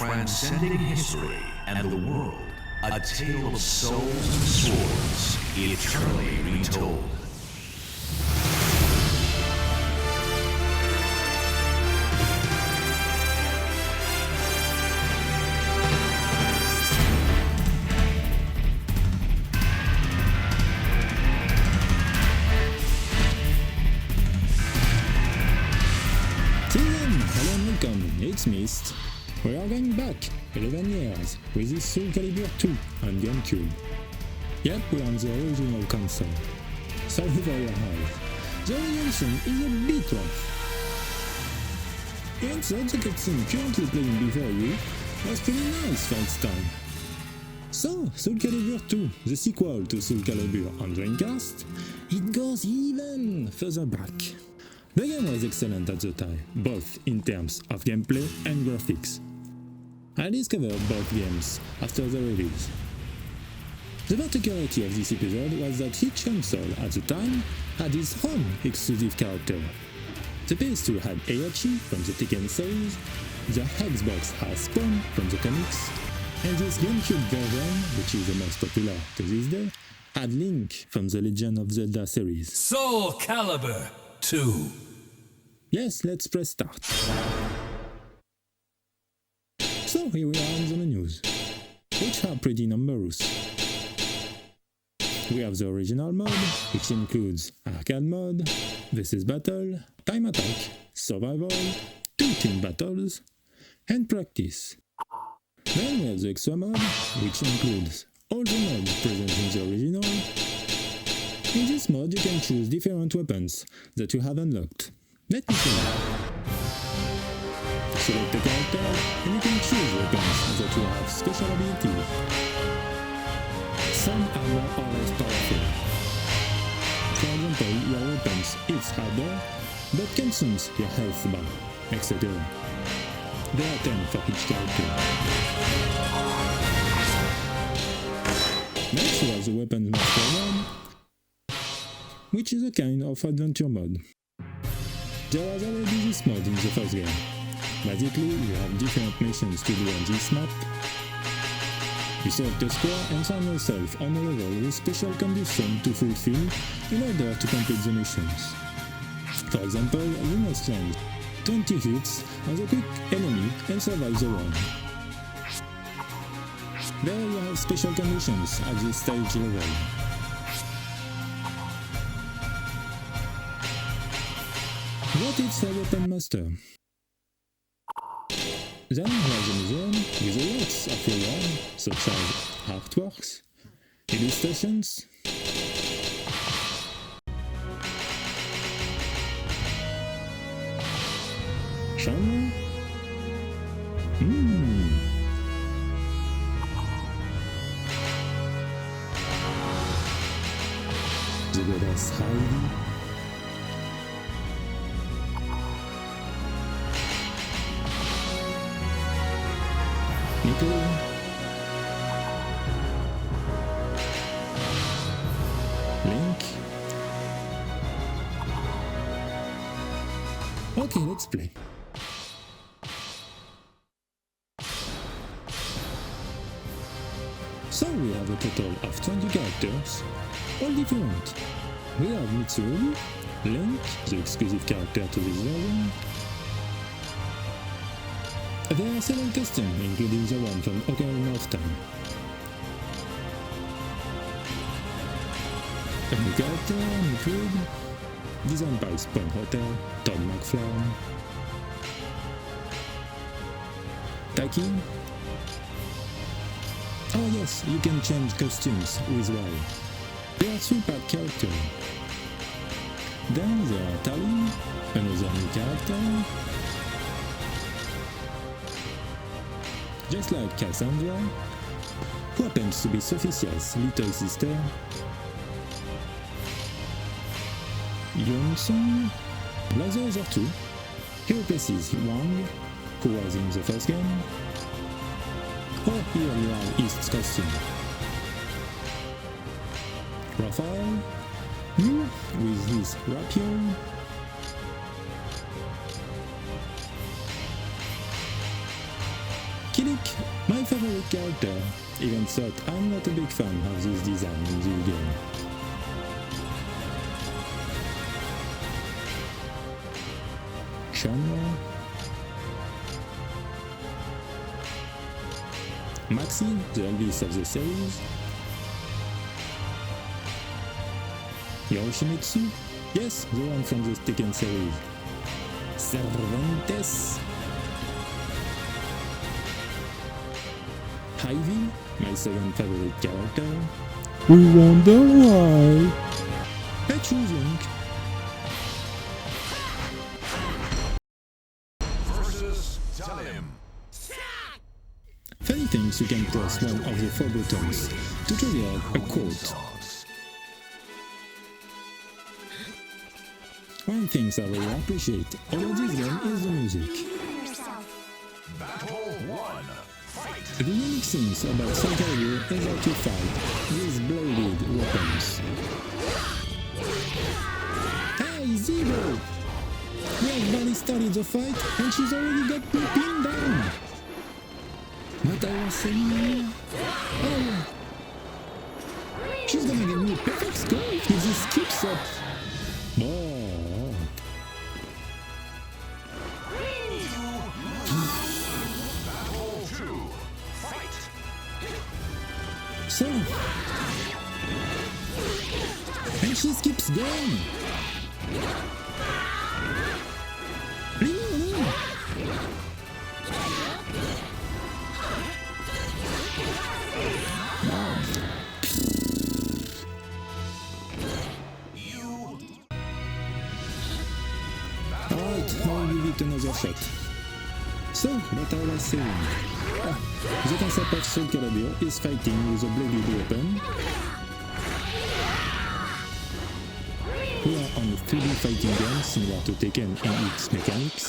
transcending history and the world, a tale of souls and swords, eternally retold. Hello and welcome, it's Myst. We are going back 11 years with this Soulcalibur 2 on GameCube. Yep, we're on the original console. Sorry for your eyes. The resolution is a bit rough. Even though the cutscene currently playing before you was pretty nice for its time. So, Soulcalibur 2, the sequel to Soulcalibur on Dreamcast, it goes even further back. The game was excellent at the time, both in terms of gameplay and graphics. I discovered both games after the release. The particularity of this episode was that each console at the time had its own exclusive character. The PS2 had Heihachi from the Tekken series, the Xbox has Spawn from the comics, and this GameCube version, which is the most popular to this day, had Link from the Legend of Zelda series. Soulcalibur 2. Yes, let's press start. So here we are on the menus, which are pretty numerous. We have the original mode, which includes arcade mode, versus battle, time attack, survival, 2 team battles, and practice. Then we have the extra mode, which includes all the modes present in the original. In this mode you can choose different weapons that you have unlocked. Let me show you. Select a character and you can choose weapons that will have special abilities. Some are more or less powerful. For example, your weapons hits harder, but consumes your health bar, etc. There are 10 for each character. Next we have the Weapons Master mode, which is a kind of adventure mode. There was already this mode in the first game. Basically, you have different missions to do on this map. You select a square and find yourself on a level with special conditions to fulfill in order to complete the missions. For example, you must land 20 hits on the quick enemy and survive the round. There you have special conditions at this stage level. What is a Weapon Master? Then we have the museum with lots of rewards such as artworks, illustrations, genre, the goddess Heidi, Nico, Link. Okay, let's play. So we have a total of 20 characters, all different. We have Mitsuru, Link, the exclusive character to this version. There are several customs, including the one from Ocarina of Time. A new character, new food, designed by Spawn Hotel, Todd McFarlane. Taki. Oh yes, you can change costumes with Y. There are 3-pack characters. Then there are Tallinn, another new character. Just like Cassandra, who happens to be Sophia's little sister. Yonsung, like the other two, he replaces Wang, who was in the first game. Oh, here you have East's costume. Raphael, new with his rapier. Philip, my favorite character, even though I'm not a big fan of this design in the game. Genre. Maxi, the eldest of the series. Yoshimitsu, yes, the one from the Tekken series. Cervantes. Ivy, my second favorite character. We wonder why. I choose Link. Versus time. Funny things, you can press one of the 4 buttons to trigger a quote. One thing I really appreciate about this game is the music. Battle 1. Fight. The unique things about Soulcalibur is that you fight with bladed weapons. Hey, Zero! We have barely started the fight and she's already got me pinned down! What I was saying? Oh! She's gonna give me a perfect score if this keeps up! Oh! Battle 2. Fight. So, and she keeps going. Leave me alone. Alright, I'll give it another shot. So, what I was saying. The concept of Soulcalibur is fighting with a bladed weapon. We are on a 3D fighting game similar to Tekken in its mechanics.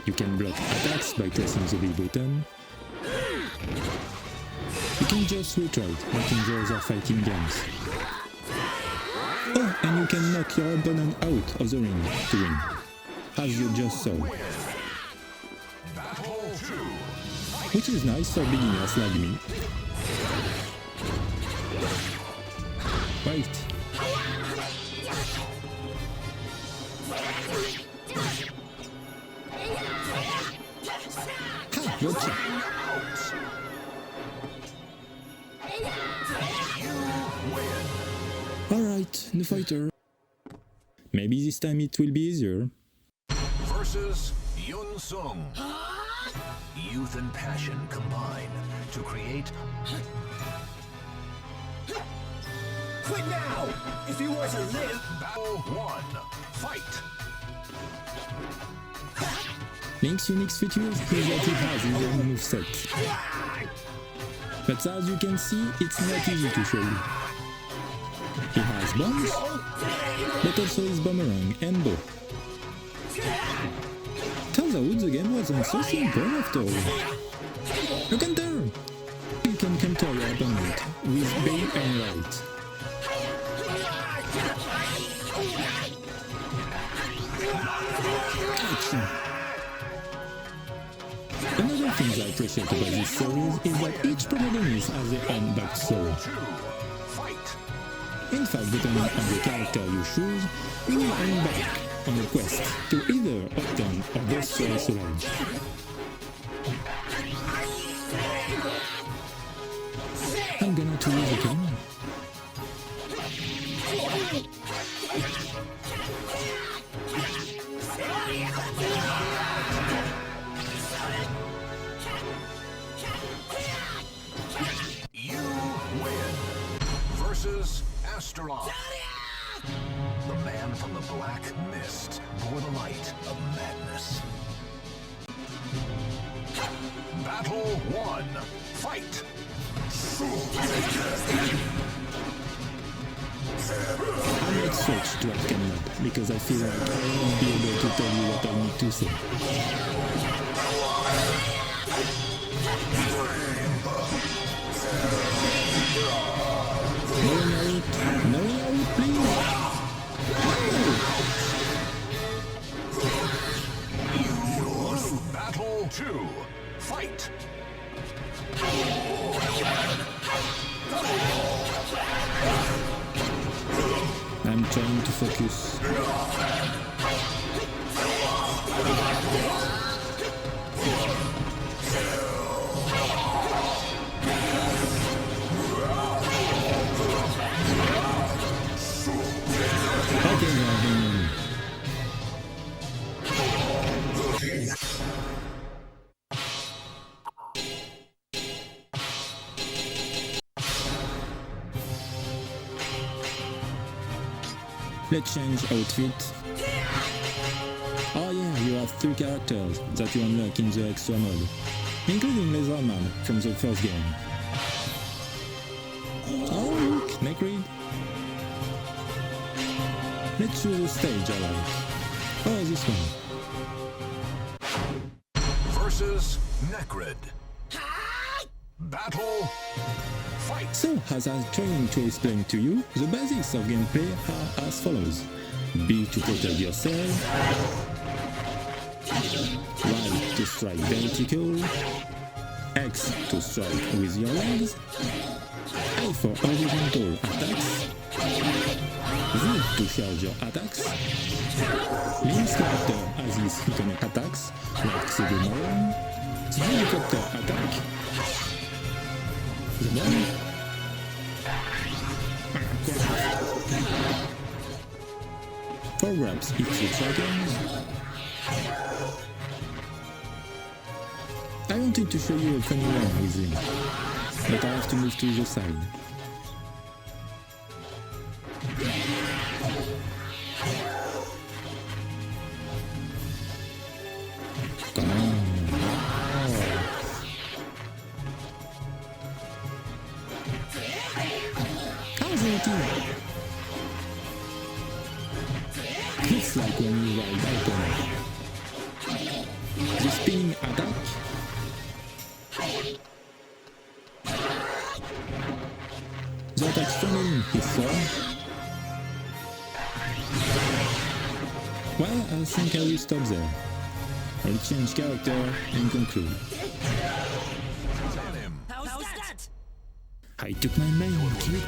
You can block attacks by pressing the B button. You can just retreat like in the other fighting games. Oh, and you can knock your opponent out of the ring to win, as you just saw. Which is nice for beginners like me. Wait. Ha! Gotcha! Alright, new fighter. Maybe this time it will be easier. Versus Yun Sung. Youth and passion combine to create. Quit now! If you want to live! Battle 1. Fight. Link's unique feature is that he has his own moveset. But as you can see, it's not easy to show you. He has bombs, but also his boomerang and bow. Turns out the game wasn't so simple after all. A counter! You can counter your opponent with B and right. Gotcha. Another thing I appreciate about this series is that each protagonist has their own backstory. In fact, depending on the character you choose, you will embark on a quest to either obtain or destroy Solange. I'm gonna choose again. You win. Versus Asteroth. The man from the black mist bore the light of madness. Battle 1. Fight. I might switch to Arcane Mode because I feel like I won't be able to tell you what I need to say. No, please! trying to focus. Okay, now, let's change outfit. Oh yeah, you have 3 characters that you unlock in the extra mode, including Laserman from the first game. Oh look, Necrid. Let's choose a stage I like. Oh, this one. Versus Necrid. Battle. Fight. So, as I was trying to explain to you, the basics of gameplay are as follows. B to protect yourself, Y to strike vertical, X to strike with your legs, A for horizontal attacks, Z to charge your attacks. Lynx character has his iconic attacks, like Civil Moron, the helicopter attack, the bomb, for grabs hits the dragons. I wanted to show you a funny one with him, but I have to move to the side. Come on. How's it? It's like when you ride item. The spinning attack. The attack funneling his sword. Well, I think I will stop there. I'll change character and conclude. How's that? I took my main kick.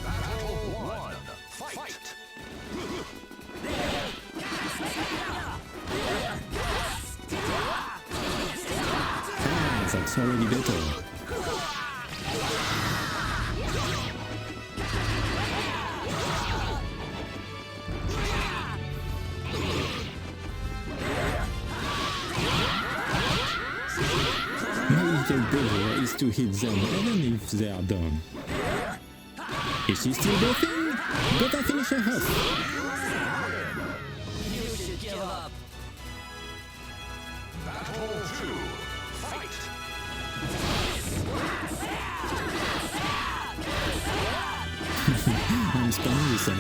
Battle 1. Fight. Ah, that's already better. My little brother is to hit them even if they are done. Is she still breathing? Gotta finish her off. You should give up. Battle 2. Fight. I'm spamming this one.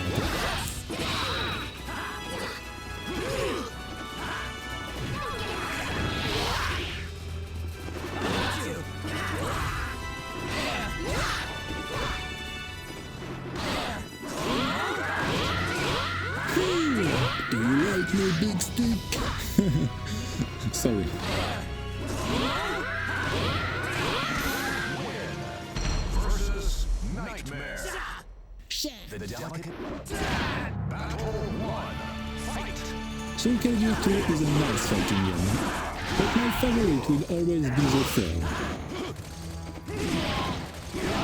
Do you like my big stick? Sorry. Versus Nightmare. The delicate. Battle 1. Fight. Soulcalibur 2 is a nice fighting game, but my favorite will always be the third.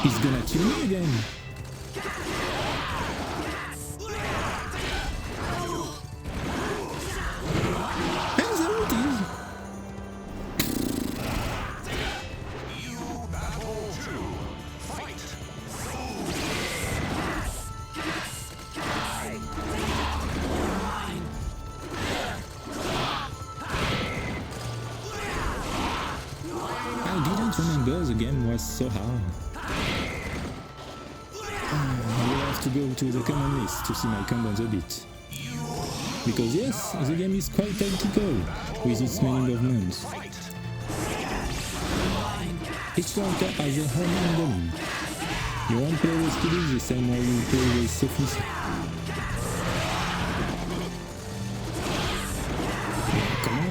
He's gonna kill me again. And there it is. Battle 2. Fight. I didn't remember the game was so hard. We'll have to go to the command list to see my combos a bit. Because yes, the game is quite tactical with its many movements. Each character has a own enemy. You won't play with Kiddy the same way you play with Sophie. Come on!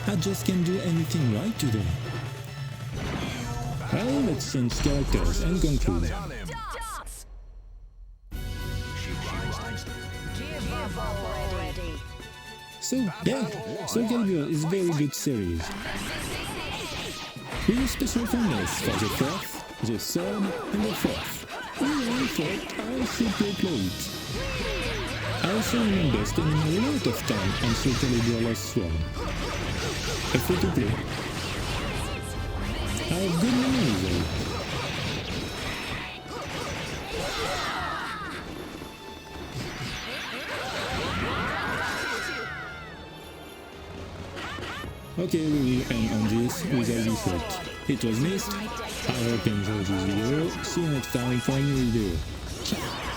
I just can't do anything right today. Well, let's change characters and conclude. So, yeah, Soulcalibur is a very good series. We use special fingers for the fourth, the third, and the fourth. We all thought how should we play it. I also remember spending a lot of time on Soulcalibur Lost Sword. A free to play. I have good memories though. Okay, we will end on this with a default. It was Myst. I hope you enjoyed this video. See you next time for a new video. Ciao!